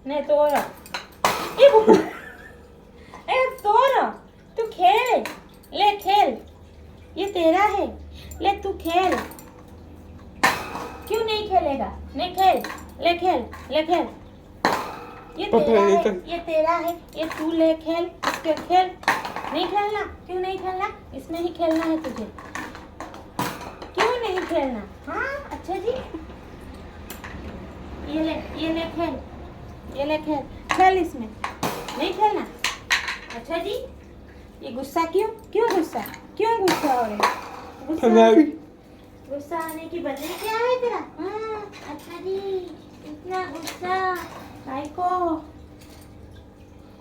नहीं तोड़ ए तोड़ तू खेल ले खेल ये तेरा है ले तू खेल क्यों नहीं खेलेगा नहीं खेल ले खेल ये तेरा है ये तू ले खेल इसके खेल नहीं खेलना क्यों नहीं खेलना इसमें ही खेलना है तुझे क्यों नहीं खेलना हाँ अच्छा जी ये ले खेल इसमें नहीं खेलना अच्छा जी ये गुस्सा क्यों गुस्सा हो रहा है गुस्सा आने की वजह क्या है तेरा अच्छा जी इतना गुस्सा भाई को